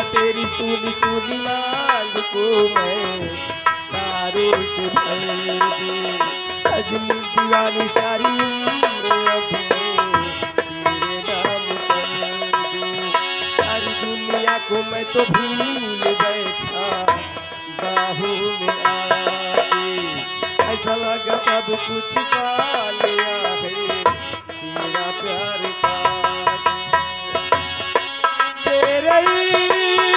तेरी सूनी सूनी मांग को मैं तारों से भर दूं। सजनी दीवानी सारी उम्र अब मैं तेरे नाम कर दूं। सारी दुनिया को मैं तो भूल बैठा बाहों में आके। ऐसा लगा सब कुछ पा लिया है तेरा प्यार पाके। तेरे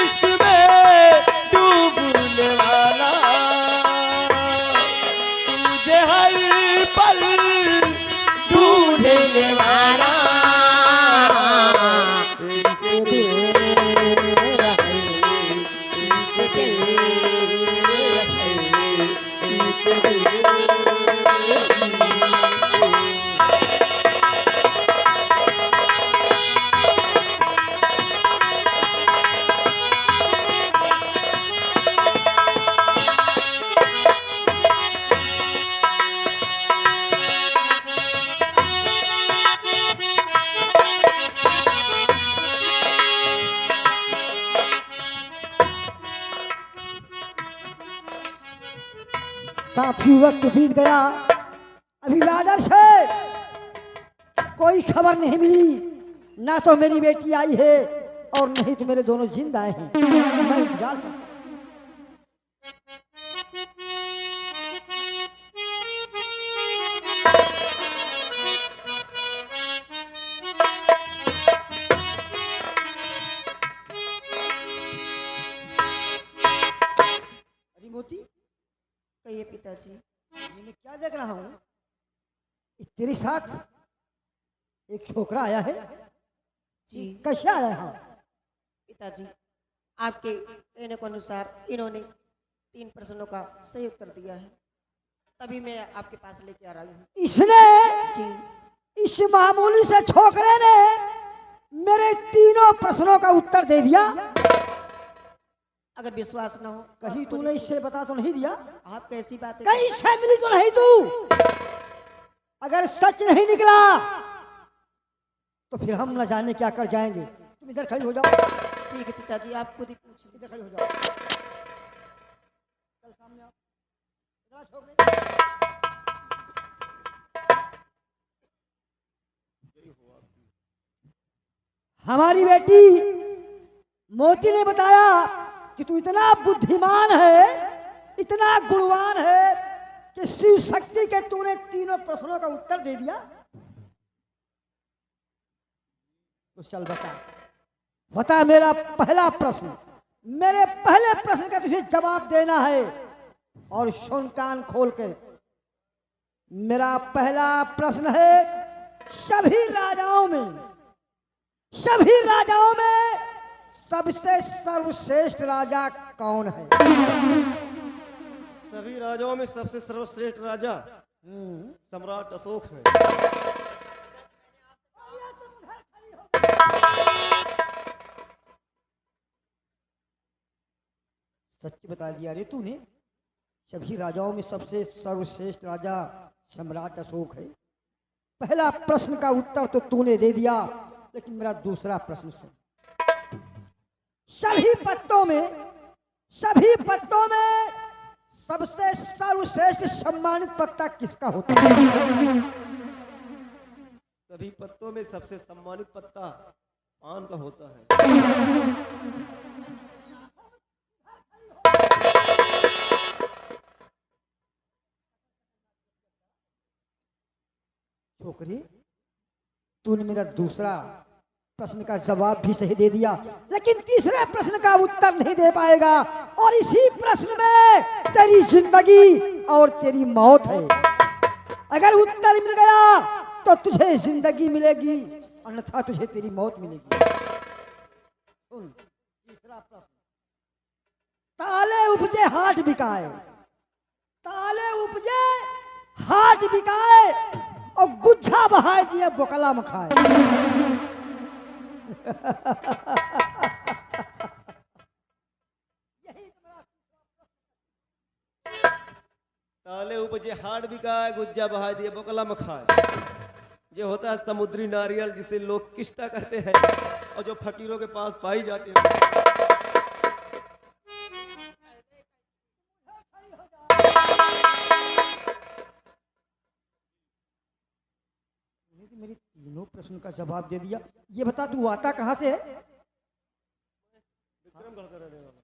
इश्क में डूबने वाला तुझे हर पल ढूंढने वाला एक तेरा है, एक तेरा है, एक तेरा है। काफी वक्त बीत गया, अभी लाडर से कोई खबर नहीं मिली। ना तो मेरी बेटी आई है और नहीं तो मेरे दोनों जिंदा हैं। मैं इंतजार करता हूं। अरे मोती, कहिए पिताजी। ये मैं क्या देख रहा हूँ? तेरे साथ एक छोकरा आया है। जी कैसे आया है? पिताजी, आपके कहने के अनुसार इन्होंने 3 प्रश्नों का सही उत्तर दिया है, तभी मैं आपके पास लेके आ रहा हूँ। इसने, जी इस मामूली से छोकरे ने मेरे तीनों प्रश्नों का उत्तर दे दिया। अगर विश्वास न हो तो कहीं आप खुद तूने ही- इससे बता तो नहीं दिया? आप कैसी बातें कहीं से मिली तो नहीं तू? अगर सच नहीं निकला तो फिर हम न जाने क्या कर जाएंगे। तुम इधर खड़ी हो जाओ, ठीक है पिताजी, आप खुद ही पूछ इधर लीजिए। खड़ी हो जाओ। चल सामने आओ। इधर आ छोकरे। हमारी बेटी मोती ने बताया कि तू इतना बुद्धिमान है, इतना गुणवान है कि शिव शक्ति के तूने तीनों प्रश्नों का उत्तर दे दिया। तो चल बता, बता मेरा पहला प्रश्न। मेरे पहले प्रश्न का तुझे जवाब देना है और सुन कान खोल के। मेरा पहला प्रश्न है, सभी राजाओं में सबसे सर्वश्रेष्ठ राजा कौन है? सभी राजाओं में सबसे सर्वश्रेष्ठ राजा हम्म। सम्राट अशोक है। सच बता दिया रे तूने। सभी राजाओं में सबसे सर्वश्रेष्ठ राजा सम्राट अशोक है। पहला प्रश्न का उत्तर तो तूने दे दिया, लेकिन मेरा दूसरा प्रश्न सुन। सभी पत्तों में सबसे सर्वश्रेष्ठ सम्मानित पत्ता किसका होता है? सभी पत्तों में सबसे सम्मानित पत्ता पान का होता है। छोकरी, तूने मेरा दूसरा प्रश्न का जवाब भी सही दे दिया, लेकिन तीसरे प्रश्न का उत्तर नहीं दे पाएगा। और इसी प्रश्न में तेरी जिंदगी और तेरी मौत है। अगर उत्तर मिल गया तो तुझे जिंदगी मिलेगी, अन्यथा तुझे तेरी मौत मिलेगी। सुन तीसरा प्रश्न। ताले उपजे हाट बिकाए, ताले उपजे हाट बिकाए और गुच्छा बहाए दिए बोकला में खाए। ताले उपजे हाट बिकाए, गुज्जा बहा दिए बोकला में खाए। जो होता है समुद्री नारियल, जिसे लोग किश्ता कहते हैं और जो फकीरों के पास पाई जाती है। प्रश्न का जवाब दे दिया। ये बता तू आता कहाँ से है विक्रमगढ़ का रहने वाला।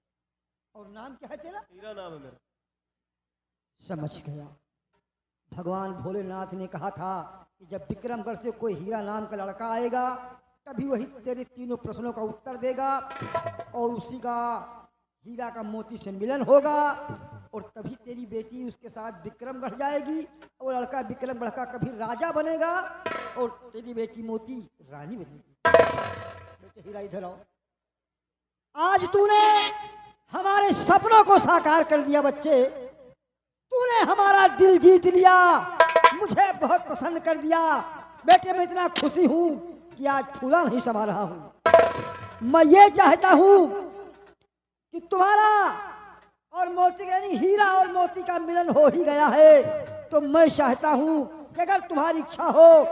और नाम क्या है तेरा? हीरा नाम है मेरा। समझ गया। भगवान भोलेनाथ ने कहा था कि जब विक्रमगढ़ से कोई हीरा नाम का लड़का आएगा तभी वही तेरे तीनों प्रश्नों का उत्तर देगा और उसी का हीरा का मोती से मिलन होगा और तभी तेरी बेटी उसके साथ विक्रमगढ़ जाएगी और लड़का विक्रमगढ़ का कभी राजा बनेगा और तेरी बेटी मोती रानी बनेगी। बेटे हीरा इधर आओ। आज तूने हमारे सपनों को साकार कर दिया बच्चे। तूने हमारा दिल जीत लिया, मुझे बहुत पसंद कर दिया। बेटे मैं इतना खुशी हूं कि आज फूला नहीं समा रहा हूं। मैं ये चाहता हूं कि तुम्हारा और मोती यानी हीरा और मोती का मिलन हो ही गया है तो मैं चाहता हूं कि अगर तुम्हारी इच्छा हो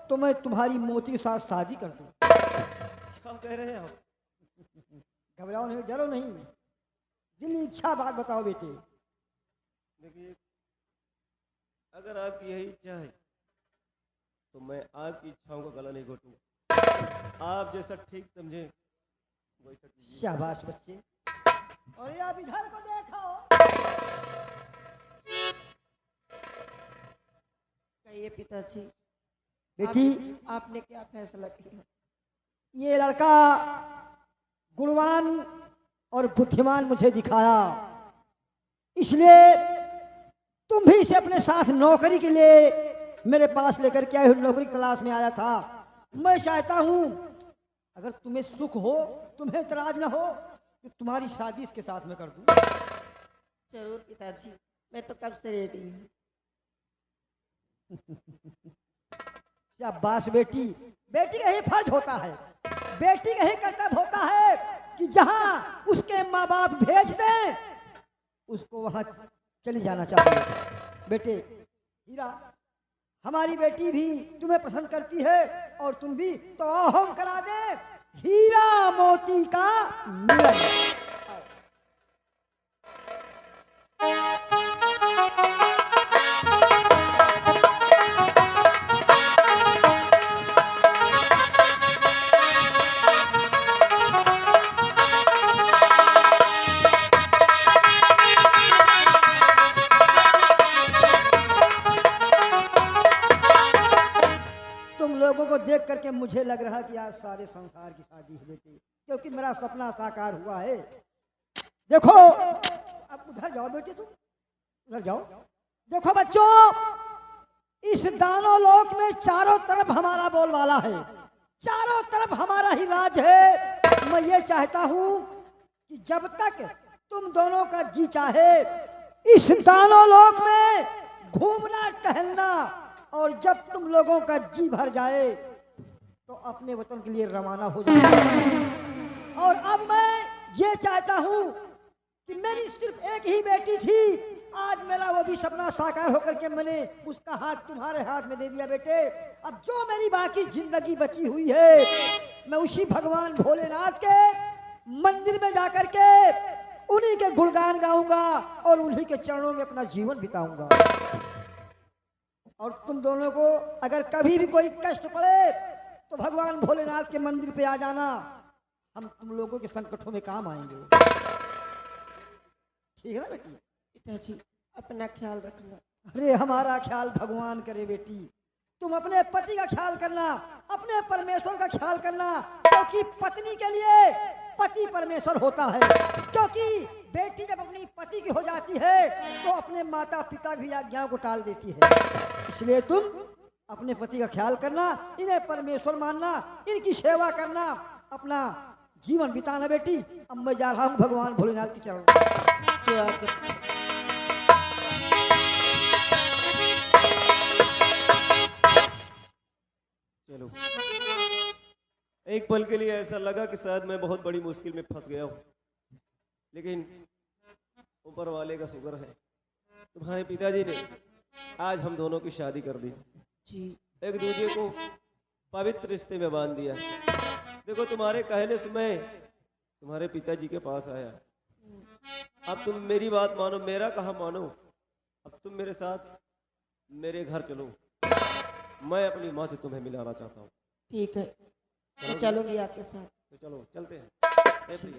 तो मैं तुम्हारी मोती के साथ शादी कर दूं। क्या कह रहे हैं आप? घबराओ नहीं, डरो नहीं, दिल की इच्छा बात बताओ बेटे। देखिए, अगर आपकी यही इच्छा है तो मैं आपकी इच्छाओं का गला नहीं घोटूंगा। आप जैसा ठीक समझे वैसा कीजिए। शाबाश बच्चे। और ये आप इधर को देखो। कहिए पिताजी, बेटी आपने क्या फैसला किया? ये लड़का गुणवान और बुद्धिमान मुझे दिखाया, इसलिए तुम भी इसे अपने साथ नौकरी के लिए मेरे पास लेकर के आए हो। नौकरी तलाश में आया था। मैं चाहता हूं अगर तुम्हें सुख हो, तुम्हें इतराज ना हो तो तुम्हारी शादी इसके साथ में कर दूं। जरूर पिताजी, मैं तो कब से रेडी हूँ। शाबाश बेटी। बेटी का ही फर्ज होता है, बेटी का ही कर्तव्य होता है कि जहां उसके माँ बाप भेज दें उसको वहां चली जाना चाहिए। बेटे हीरा, हमारी बेटी भी तुम्हें पसंद करती है और तुम भी, तो आओ हम करा दे हीरा मोती का मिलन। लोगों को देख करके मुझे लग रहा कि आज सारे संसार की शादी है बेटी, क्योंकि मेरा सपना साकार हुआ है। देखो अब उधर जाओ बेटे, तुम उधर जाओ। देखो बच्चों, इस दानव लोक में चारों तरफ हमारा बोलबाला है, चारों तरफ हमारा ही राज है। मैं ये चाहता हूं कि जब तक तुम दोनों का जी चाहे इस दानव लोक में घूमना टहलना, और जब तुम लोगों का जी भर जाए तो अपने वतन के लिए रवाना हो जाए। और अब मैं ये चाहता हूं कि मेरी सिर्फ एक ही बेटी थी, आज मेरा वो भी सपना साकार होकर के मैंने उसका हाथ तुम्हारे हाथ में दे दिया बेटे। अब जो मेरी बाकी जिंदगी बची हुई है मैं उसी भगवान भोलेनाथ के मंदिर में जाकर के उन्हीं के गुणगान गाऊंगा और उन्हीं के चरणों में अपना जीवन बिताऊंगा। और तुम दोनों को अगर कभी भी कोई कष्ट पड़े तो भगवान भोलेनाथ के मंदिर पे आ जाना, हम तुम लोगों के संकटों में काम आएंगे। ठीक है ना बेटी? पिताजी अपना ख्याल रखना। अरे हमारा ख्याल भगवान करे बेटी, तुम अपने पति का ख्याल करना, अपने परमेश्वर का ख्याल करना, क्योंकि पत्नी के लिए पति परमेश्वर होता है। क्योंकि बेटी जब अपनी पति की हो जाती है तो अपने माता पिता की आज्ञाओं को टाल देती है। इसलिए तुम अपने पति का ख्याल करना, इन्हें परमेश्वर मानना, इनकी सेवा करना, अपना जीवन बिताना बेटी। अब मैं जा रहा हूँ भगवान भोलेनाथ के चरणों में। जो आपके चलो, एक पल के लिए ऐसा लगा कि शायद मैं बहुत बड़ी मुश्किल में फंस गया हूँ, लेकिन ऊपर वाले का शुक्र है तुम्हारे पिताजी ने आज हम दोनों की शादी कर दी, जी एक दूसरे को पवित्र रिश्ते में बांध दिया। देखो तुम्हारे कहने से मैं तुम्हारे पिताजी के पास आया, अब तुम मेरी बात मानो, मेरा कहा मानो। अब तुम मेरे साथ मेरे घर चलो, मैं अपनी माँ से तुम्हें मिलाना चाहता हूँ। ठीक है, मैं चलूंगी आपके साथ। तो चलो चलते हैं। ए प्रिय,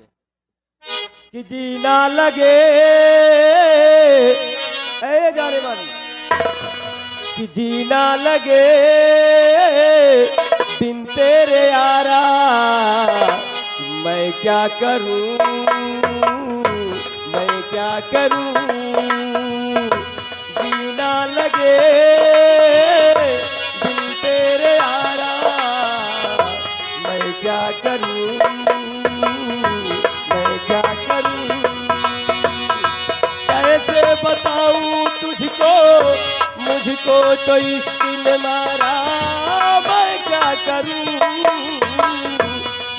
कि जीना लगे ए जाने वाली, कि जीना लगे बिन तेरे यारा, मैं क्या करूं, मैं क्या करूं, जीना लगे बिन तेरे यारा, मैं क्या करूं, मैं क्या करूं, कैसे बताऊं तुझको, मुझको तो इश्क ने मारा, मैं क्या करूं,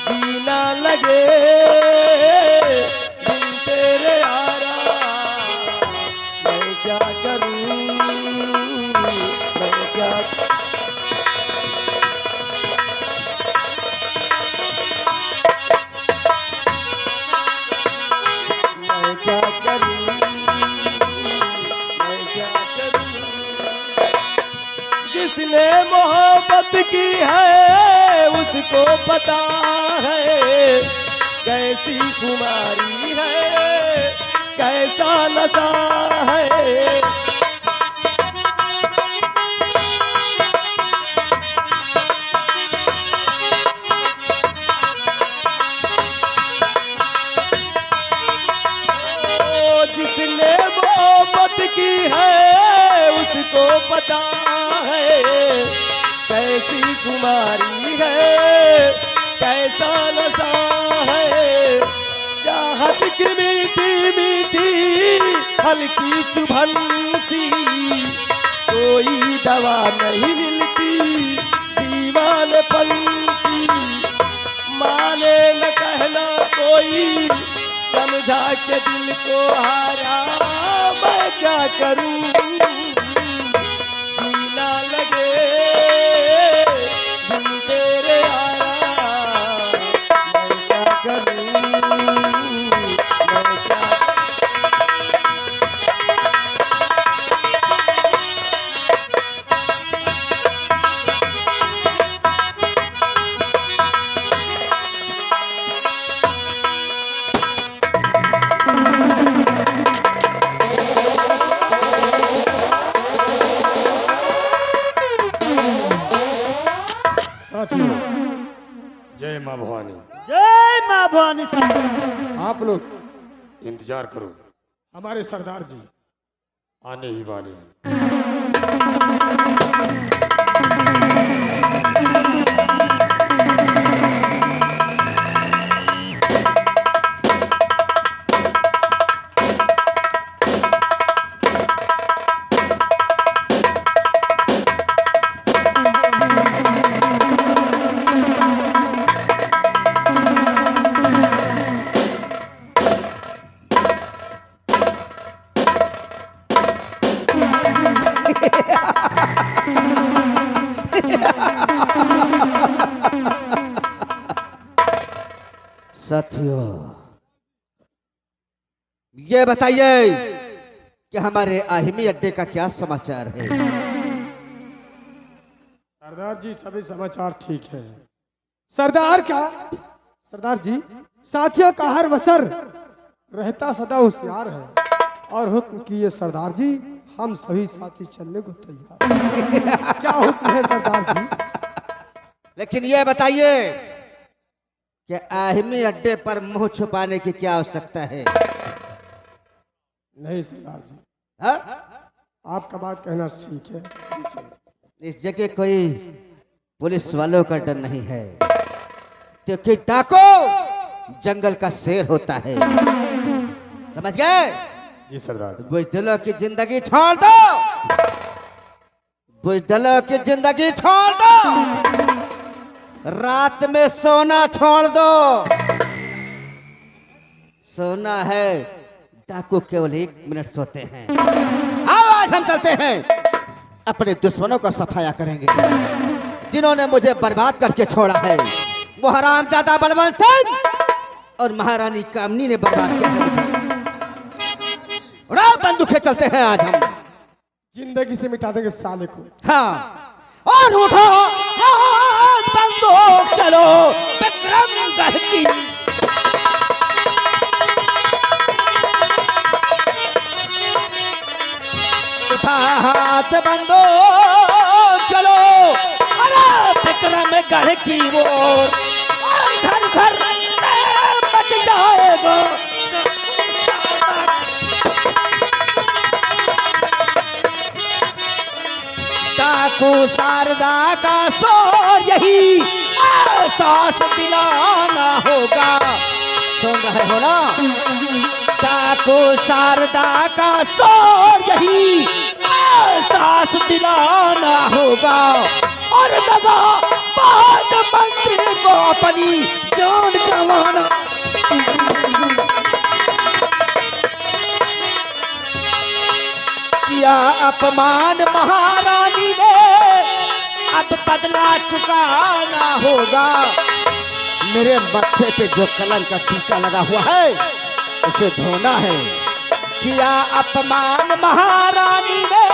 जीना लगे बिन तेरे यारा, मैं क्या करूं, मैं क्या मैं क्या करूं, मैं क्या करूं, जिसने मोहब्बत की है उसको पता है, कैसी खुमारी है, कैसा नशा है, ओ, जिसने मोहब्बत की है उसको पता है, कैसी कुमारी है, कैसा नशा है, चाहत की मीठी मीठी हल्की चुभन सी, कोई दवा नहीं मिलती दीवानपन की, माने न कहना कोई, समझा के दिल को हारा, मैं क्या करूं, जीना लगे बिन तेरे यारा, मैं क्या करूं, मैं क्या साथियों, जय माँ भवानी। जय माँ भवानी साहब। आप लोग इंतजार करो, हमारे सरदार जी आने ही वाले हैं। साथियों, ये बताइए कि हमारे आहिमी अड्डे का क्या समाचार है। सरदार जी सभी समाचार ठीक है। सरदार जी साथियों का हर वसर रहता सदा होशियार है, और हुक्म किए सरदार जी, हम सभी साथी चलने को तैयार हैं। क्या हुक्म है सरदार जी? लेकिन ये बताइए कि आहिमी अड्डे पर मुंह छुपाने की क्या आवश्यकता है। नहीं सरदार जी, हा? आपका बात कहना ठीक है। इस जगह कोई पुलिस वालों का डर नहीं है, क्योंकि डाको जंगल का शेर होता है, समझ गए। जी सरदार जी। बुजदिलों की जिंदगी छोड़ दो, बुजदिलों की जिंदगी छोड़ दो, रात में सोना छोड़ दो। सोना है, डाकू केवल 1 मिनट सोते हैं। आओ आज हम चलते हैं, अपने दुश्मनों का सफाया करेंगे, जिन्होंने मुझे बर्बाद करके छोड़ा है। वो हरामजादा बलवंत सिंह और महारानी कामनी ने बर्बाद किया है मुझे। उड़ाओ बंदूकें, चलते हैं आज हम। जिंदगी से मिटा देंगे साले को। हाँ, और उठो आज बंदूक चलो विक्रमगढ़ की। उठा हाथ बंदूक चलो अरे विक्रमगढ़ की ओर, और घर घर मच जाएगा। डाकू शारदा का शोर यही एहसास दिलाना होगा। सुन रहे हो ना? डाकू शारदा का शोर यही एहसास दिलाना होगा, और दगा बाज मंत्री को अपनी जान गंवाना। किया अपमान महारानी ने, अब बदला चुकाना होगा। मेरे मत्थे पे जो कलंक का टीका लगा हुआ है उसे धोना है। किया अपमान महारानी ने,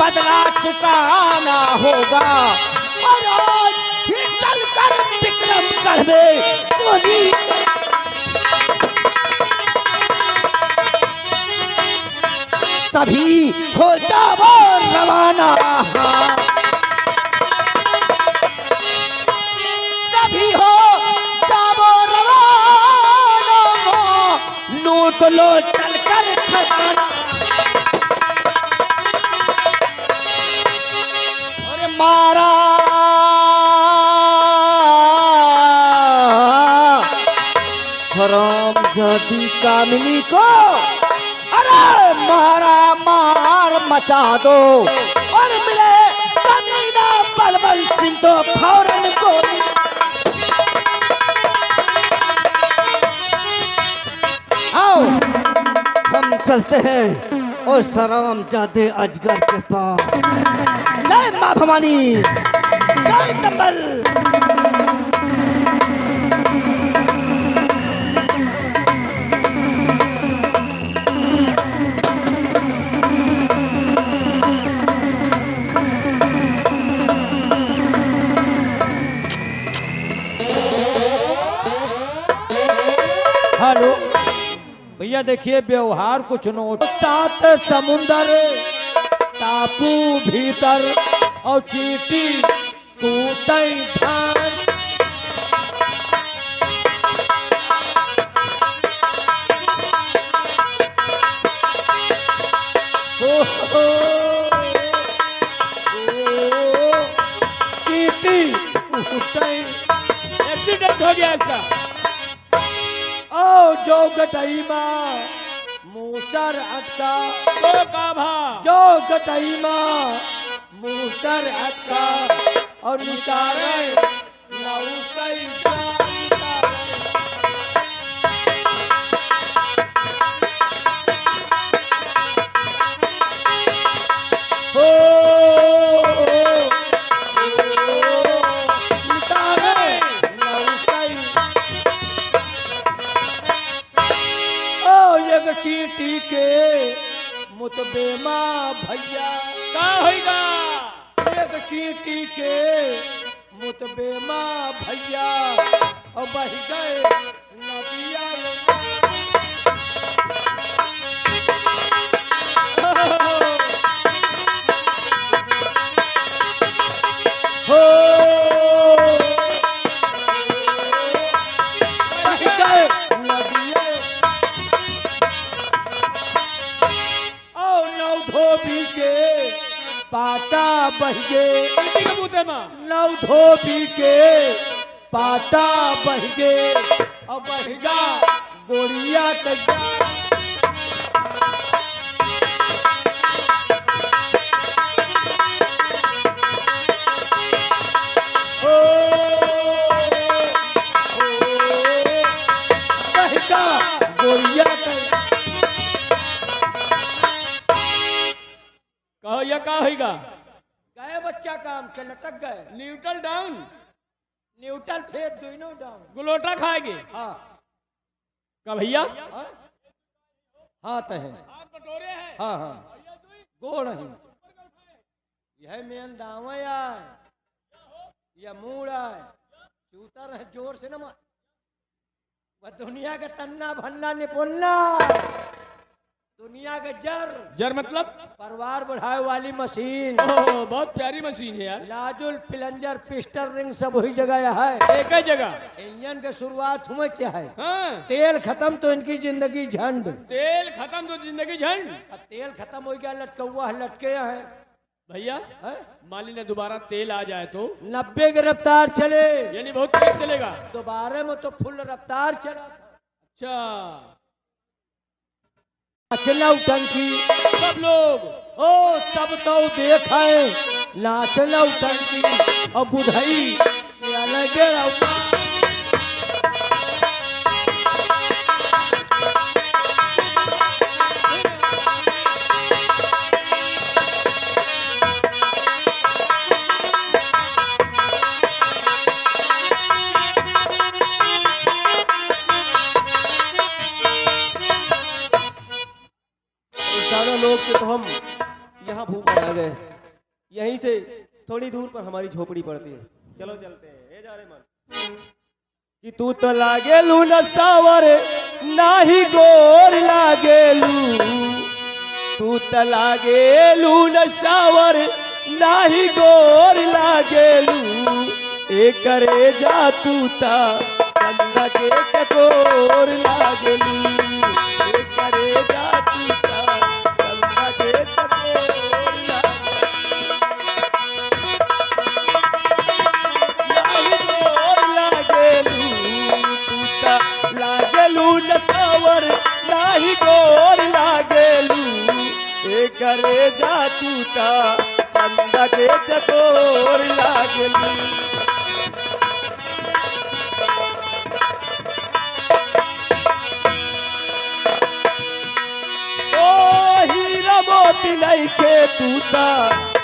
बदला चुकाना होगा, और आज ही चलकर विक्रमगढ़ में गोली सभी हो जाओ रवाना। सभी हो जाओ रवाना, लूट लो चलकर खजाना। अरे मारा हरामजादी कामिनी को, अरे मारा मार मचा दो, और मिले कमीना बलबल सिंह तो फौरन गोली। आओ हम चलते हैं उस हरामजादे अजगर के पास। जय मां भवानी, जय चंबल। हेलो भैया, देखिए व्यवहार कुछ नोट। सात समुंदर टापू भीतर और चीटी कूटई धान। चीटी कूटई, एक्सीडेंट हो गया इसका। ओ जो गटई माँ मूसर अटका, तो काभा जो गटई माँ मूसर अटका, और निकाले नौसई जान निकाले। हो निकाले नौसई। एक चीटी के मुतबेमा भैया का होगा। एक चीटी के मुतबेमा भैया, और बह गए नदिया। हो बह गए नदिया, और नौ धोबी के पाटा बह गए। चीटी के मुंह में नौ धोबी के पाटा बह गए, और बहगा गोड़िया तक। ओ, बहगा गोड़िया तक। कहो या का होगा। गए बच्चा काम के लटक गए। न्यूट्रल डाउन, न्यूट्रल फेस दोनों डाउन। गुलोटा खाएगी हाँ का भैया। हाँ हाँ तो है। हाथ बटोरे हैं। हाँ हाँ गोड़ ही यह मेन दावा यार। ये मूड है चूतर है, जोर से न मार। वह दुनिया का तन्ना भन्ना निपुन्ना, दुनिया का जर मतलब परिवार बढ़ाए वाली मशीन, ओह, बहुत प्यारी मशीन है यार। लाजुल प्लंजर पिस्टन रिंग सब वही जगह है। एक ही जगह। इंजन के शुरुआत हुए चाहे हाँ, तेल खत्म तो इनकी जिंदगी झंड। तेल खत्म तो जिंदगी झंड। अब तेल खत्म हो गया, लटकौआ है, लटके हैं। भैया है? मान लीजिए दोबारा तेल आ जाए तो 90 की रफ्तार चले, यानी बहुत तेज चलेगा। दोबारा में तो फुल रफ्तार चला। अच्छा, नाचना उटंकी, सब लोग ओ तब तो देखे नाचना उटंकी और बुधई ये अलग रउआ। सारे लोग से तो हम यहाँ भूख पर आ गए। यहीं से थोड़ी दूर पर हमारी झोपड़ी पड़ती है, चलो चलते हैं। ए जा रे मन कि तू तो लागेलू न सावर नाही गोर लागेलू, तू तो लागेलू न सावर नाही गोर लागेलू, एक करे जा तू ता चंदा के चकोर लागेलू, एक करे जा तू ता चंदा के चकोर नाही गोर लागेलू, तू ता लागेलू न सावर नाही गोर लागेलू, एक करे जा तू ता चंदा के चकोर लागेलू। ओ हीरा मोती नहीं खे तूता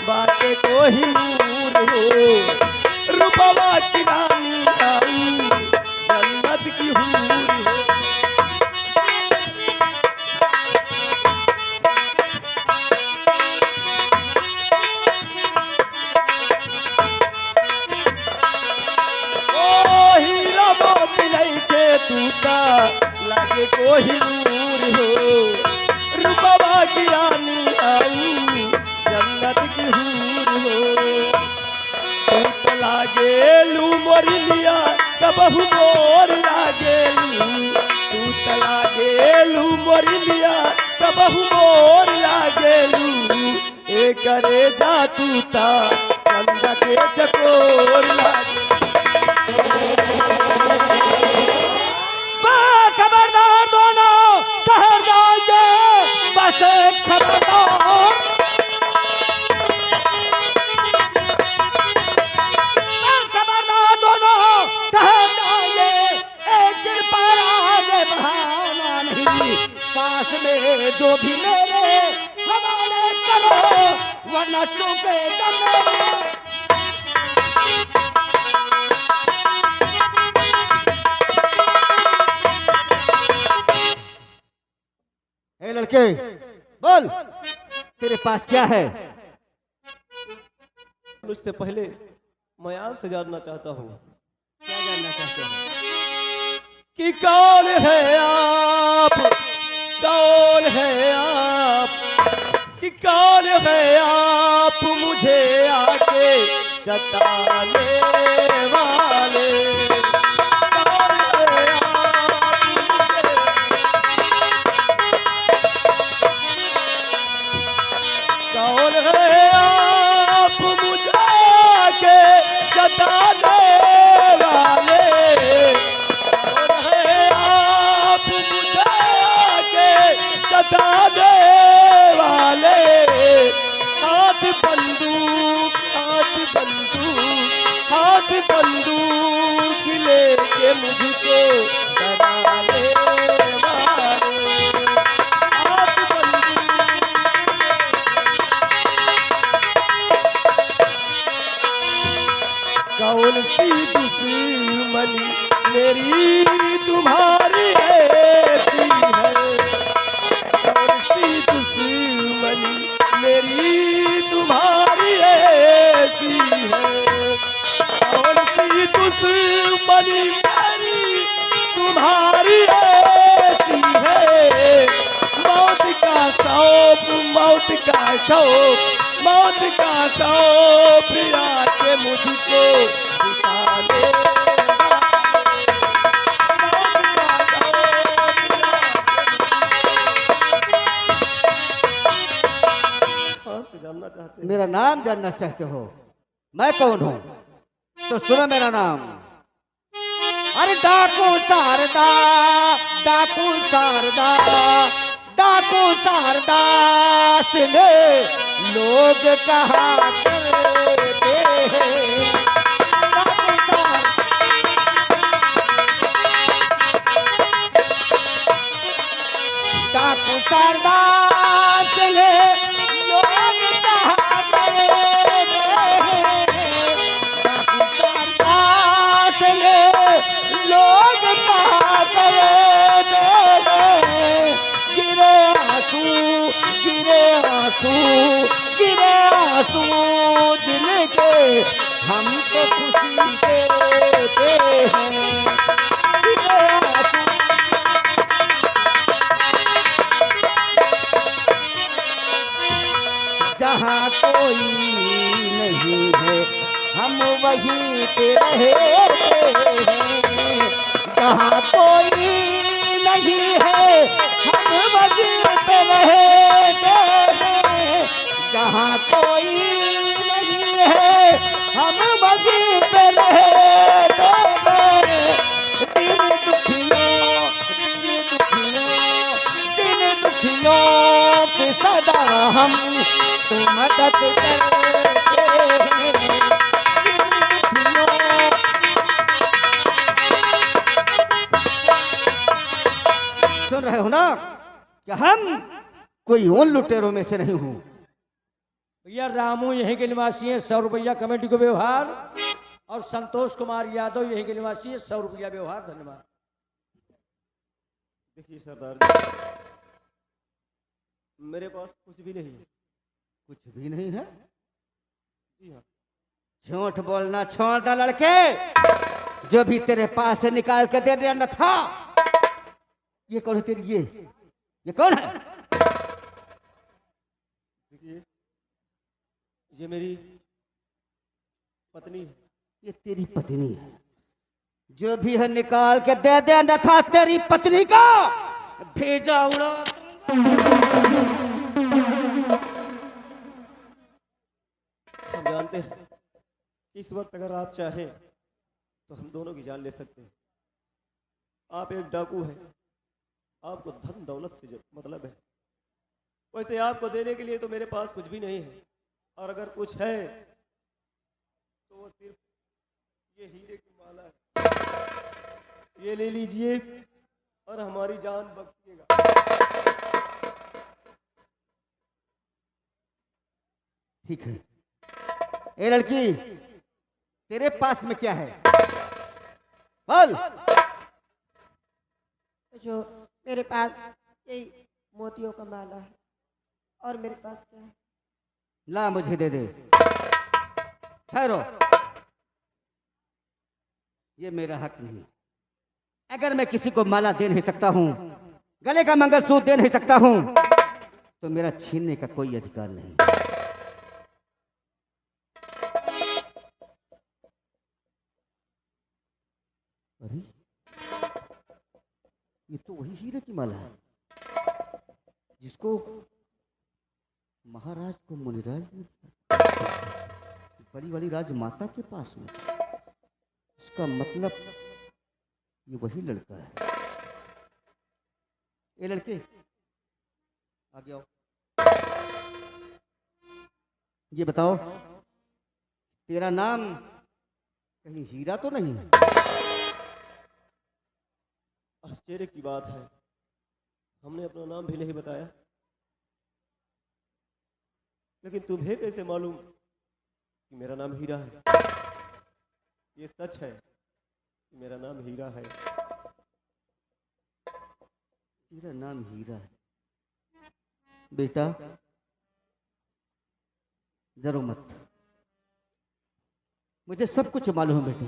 बाटे को ही नूर हो, रूपवा की रानी आऊ जन्नत की हूर हो। ओ हीरा मोती नहीं खे तूता लागे को ही नूर हो, रूपवा की रानी आऊ जन्नत की हूर हो। तू तो लागेलू मोरी लिया कबहू मोर लागेलू, तू तो लागेलू मोरी लिया कबहू मोर लागेलू, ए करे जा तू ता चंदा के चकोर लागेलू। खबरदार दोनों ठहर जाइए, बस एक खबरदार। खबरदार दोनों ठहर जाइए, एक दिन पर आगे बढ़ाना नहीं, पास में जो भी मेरे हवाले करो वरना चूकेगा मेरे। ए लड़के बोल, तेरे पास क्या है? उससे पहले मैं आपसे जानना चाहता हूँ क्या जानना चाहते हैं? कि कौन है आप, कौन है आप, कि कौन है आप मुझे आके सताने वाले, कौन है आप मुझे, कौन है आप मुझे आके सताने वाले, कौन है आप मुझे आके सताने वाले। हाथ बंदूक, हाथ बंदूक, हाथ बंदूक लेके मुझको डराने वाले, हाथ बंदूक। कौन सी दुश्मनी मेरी तुम्हारी ऐसी है, कौन सी दुश्मनी मेरी तुम्हारी ऐसी है, कौन ठोक, मौत का खौफ आके मुझको दिखा दे। आपसे जानना चाहते हैं। मेरा नाम जानना चाहते हो? मैं कौन हूं? तो सुनो मेरा नाम। अरे डाकू शारदा, डाकू शारदा, डाकू शारदा सिंह लोग कहा करते हैं। डाकू डाकू शारदा सिंह लोग कहा करते हैं। डाकू शारदा सिंह लोग कहा करते हैं। गिरे आंसू, गिरे आंसू, गिरे आंसू जिनके हमको खुशी देते हैं। गिरे आंसू जहाँ कोई नहीं है हम वहीं पे रहते हैं। जहाँ कोई नहीं है हम वहीं पे रहते हैं। जहाँ कोई नहीं है हम वहीं पे रहते हैं। दिन दुखियों, दिन दुखियों, दिन दुखियों की सदा हम तो मदद करते हैं। दिन दुखियों, सुन रहे हो ना कि हम कोई उन लुटेरों में से नहीं हूं। भैया रामू यहीं के निवासी हैं, 100 रुपया कमेटी को व्यवहार। और संतोष कुमार यादव यहीं के निवासी है, 100 रुपया व्यवहार। धन्यवाद। देखिए सरदार जी, मेरे पास कुछ भी नहीं है। कुछ भी नहीं है? जी हाँ। झूठ बोलना छोड़ दे लड़के। जो भी तेरे पास से निकाल के दे दिया न था। ये कौन है तेरी? ये कौन है? देखिए, ये मेरी पत्नी है। ये तेरी पत्नी है। जो भी है निकाल के दे दे न था तेरी पत्नी का भेजा उड़ा। हम जानते हैं कि इस वक्त अगर आप चाहें तो हम दोनों की जान ले सकते हैं। आप एक डाकू हैं, आपको धन दौलत से मतलब है। वैसे आपको देने के लिए तो मेरे पास कुछ भी नहीं है, और अगर कुछ है तो वो सिर्फ ये हीरे की माला है। ये ले लीजिए और हमारी जान बख्शिएगा। ठीक है। ए लड़की, तेरे पास में क्या है? बोल। जो मेरे पास यही मोतियों का माला है। और मेरे पास क्या है? ला मुझे दे दे। ठहरो, ये मेरा हक नहीं। अगर मैं किसी को माला दे नहीं सकता हूं, गले का मंगलसूत्र दे नहीं सकता हूं, तो मेरा छीनने का कोई अधिकार नहीं। अरे, ये तो वही हीरे की माला है जिसको महाराज को मुनिराज ने बड़ी वाली राजमाता के पास में। इसका मतलब ये वही लड़का है। ये लड़के आगे आओ। ये बताओ, तेरा नाम कहीं हीरा तो नहीं है? आश्चर्य की बात है, हमने अपना नाम भी नहीं बताया। लेकिन तुम्हें कैसे मालूम कि मेरा नाम हीरा है? ये सच है कि मेरा नाम हीरा है। तेरा नाम हीरा है? बेटा डरो मत, मुझे सब कुछ मालूम है बेटे।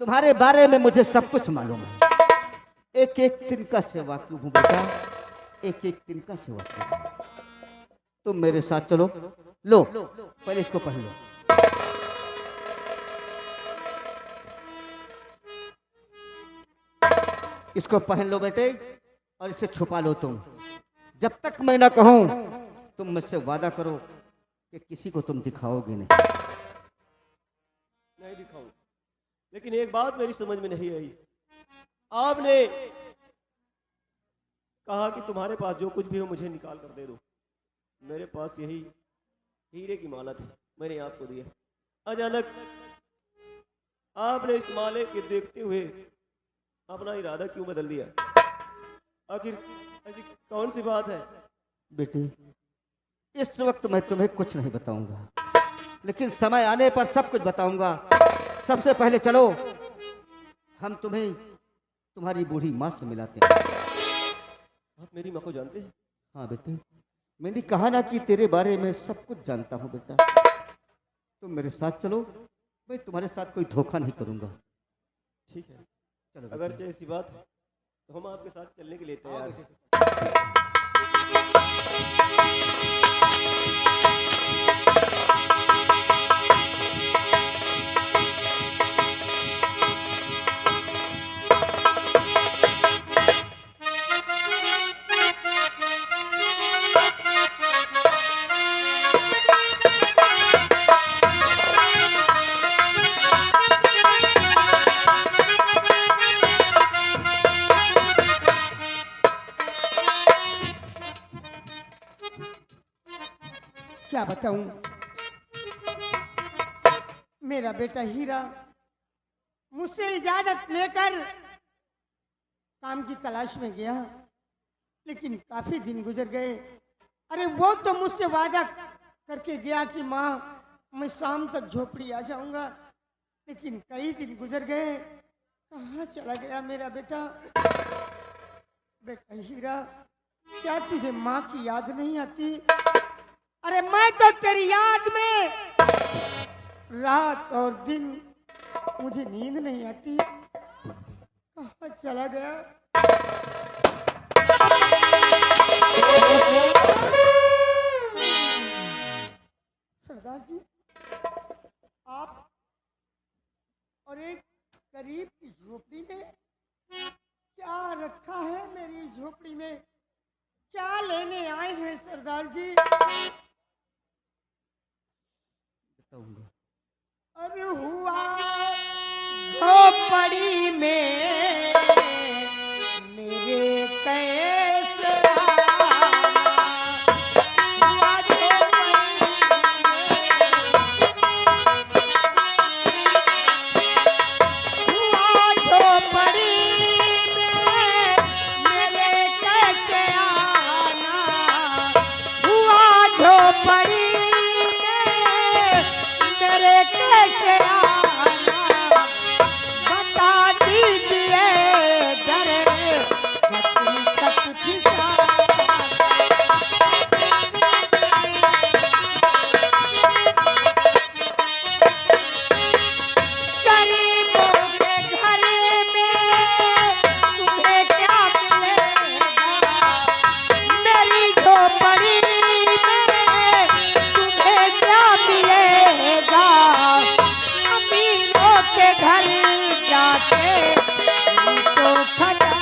तुम्हारे बारे में मुझे सब कुछ मालूम है। एक एक तिनका से वाकिफ हूं बेटा, एक एक तिनका से वाकिफ हूं। तुम मेरे साथ चलो। लो पहले इसको पहन लो। इसको पहन लो बेटे और इसे छुपा लो तुम। जब तक मैं ना कहूं तुम मुझसे वादा करो कि किसी को तुम दिखाओगे नहीं। नहीं दिखाऊं, लेकिन एक बात मेरी समझ में नहीं आई। आपने कहा कि तुम्हारे पास जो कुछ भी हो मुझे निकाल कर दे दो। मेरे पास यही हीरे की माला थी, मैंने आपको दिया। अचानक आपने इस माले के देखते हुए अपना इरादा क्यों बदल दिया? आखिर ऐसी कौन सी बात है? बेटे इस वक्त मैं तुम्हें कुछ नहीं बताऊंगा, लेकिन समय आने पर सब कुछ बताऊंगा। सबसे पहले चलो हम तुम्हें तुम्हारी बूढ़ी माँ से मिलाते हैं। आप मेरी माँ को जानते हैं? हाँ बेटे, मैंने कहा ना कि तेरे बारे में सब कुछ जानता हूँ बेटा। तुम मेरे साथ चलो, मैं तुम्हारे साथ कोई धोखा नहीं करूंगा। ठीक है, चलो बेटे। अगर ऐसी बात है तो हम आपके साथ चलने के लिए हाँ तैयार बेटे। हैं। क्या बताऊं, मेरा बेटा हीरा मुझसे इजाजत लेकर काम की तलाश में गया, लेकिन काफी दिन गुजर गए। अरे वो तो मुझसे वादा करके गया कि माँ मैं शाम तक झोपड़ी आ जाऊंगा, लेकिन कई दिन गुजर गए, कहाँ चला गया मेरा बेटा? बेटा हीरा, क्या तुझे माँ की याद नहीं आती? अरे मैं तो तेरी याद में रात और दिन, मुझे नींद नहीं आती, कहाँ चला गया? सरदार जी, आप और एक गरीब की झोपड़ी में क्या रखा है? मेरी झोपड़ी में क्या लेने आए हैं सरदार जी? बताऊंगा। अरे हुआ झोपड़ी में मेरे कैसे आना, हुआ झोपड़ी में मेरे कैसे आना, हुआ झोपड़ी मेरे कैसे आना, बता दीजिए डर हकीकत ठिकाना। गरीबों के घर में तुम्हें क्या मिलेगा, मेरी झोपड़ी में तुम्हें क्या मिलेगा, अमीरों के घर जाके तो खजा।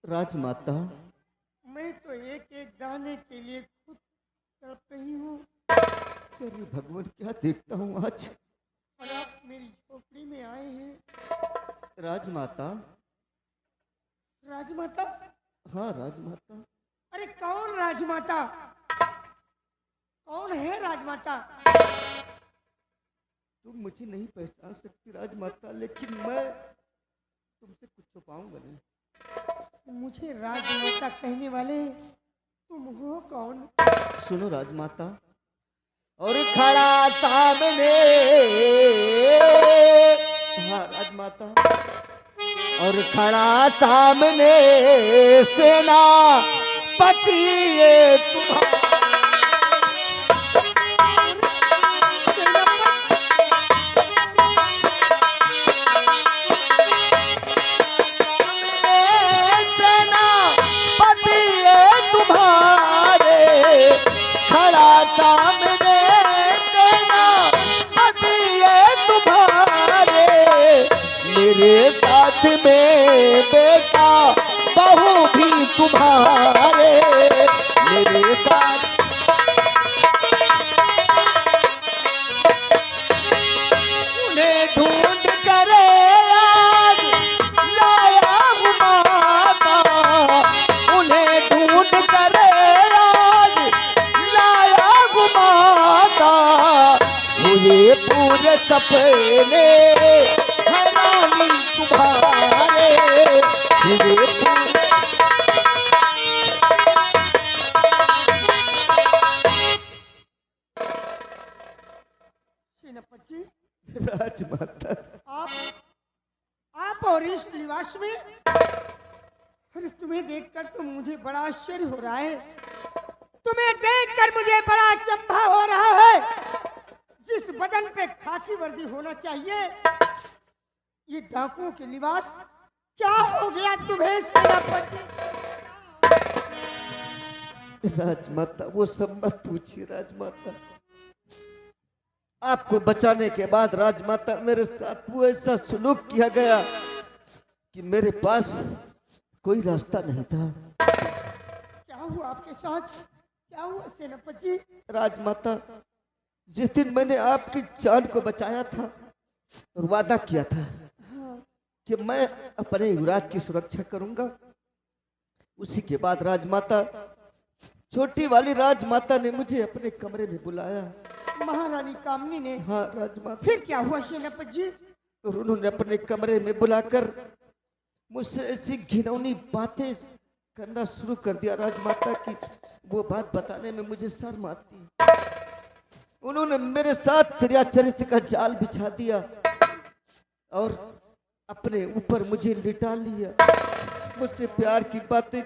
राजमाता, मैं तो एक एक दाने के लिए खुद तड़प रही हूँ, तेरी भगवान क्या देखता हूँ आज। और आप मेरी झोपड़ी में आए हैं। राजमाता, राजमाता? हाँ राजमाता। अरे कौन राजमाता? कौन है राजमाता? तुम मुझे नहीं पहचान सकती राजमाता, लेकिन मैं तुमसे कुछ छुपाऊंगा नहीं। मुझे राजमाता कहने वाले तुम हो कौन? सुनो राजमाता, और खड़ा सामने, हाँ राजमाता, और खड़ा सामने सेना पति ये तुम्हारा। मेरे साथ में बेटा बहू भी तुम्हारे, मेरे साथ उन्हें ढूंढ कर आज लाया हूँ माता, उन्हें ढूंढ कर आज लाया हूँ माता, मुझे पूरे सपने हरानी तुम्हारे, मुझे पूरे सेनापति जी, राजमाता। आप और इस लिबास में, अरे तुम्हें देखकर तो मुझे बड़ा आश्चर्य हो रहा है। तुम्हें देखकर मुझे बड़ा अचंभा हो रहा है। जिस बदन पे खाकी वर्दी होना चाहिए, ये डाकुओं के लिबास, क्या हो गया तुम्हें सेनापति? राजमाता वो सब मत पूछिए राजमाता। आपको बचाने के बाद राजमाता मेरे साथ वो ऐसा सलूक किया गया कि मेरे पास कोई रास्ता नहीं था। क्या हुआ आपके साथ? क्या हुआ सेनापति जी? राजमाता, जिस दिन मैंने आपकी जान को बचाया था और वादा किया था कि मैं अपने युवराज की सुरक्षा करूंगा, उसी के बाद राजमाता, छोटी वाली राजमाता ने मुझे अपने कमरे में बुलाया। महारानी कामनी ने? हाँ राजमाता। फिर क्या हुआ सेनापति जी? और उन्होंने अपने कमरे में बुलाकर मुझसे ऐसी घिनौनी बातें करना शुरू कर दिया राजमाता की वो बात बताने में मुझे शर्म आती। उन्होंने मेरे साथ त्रियाचरित्र का जाल बिछा दिया और अपने ऊपर मुझे लिटा लिया। मुझसे प्यार की बातें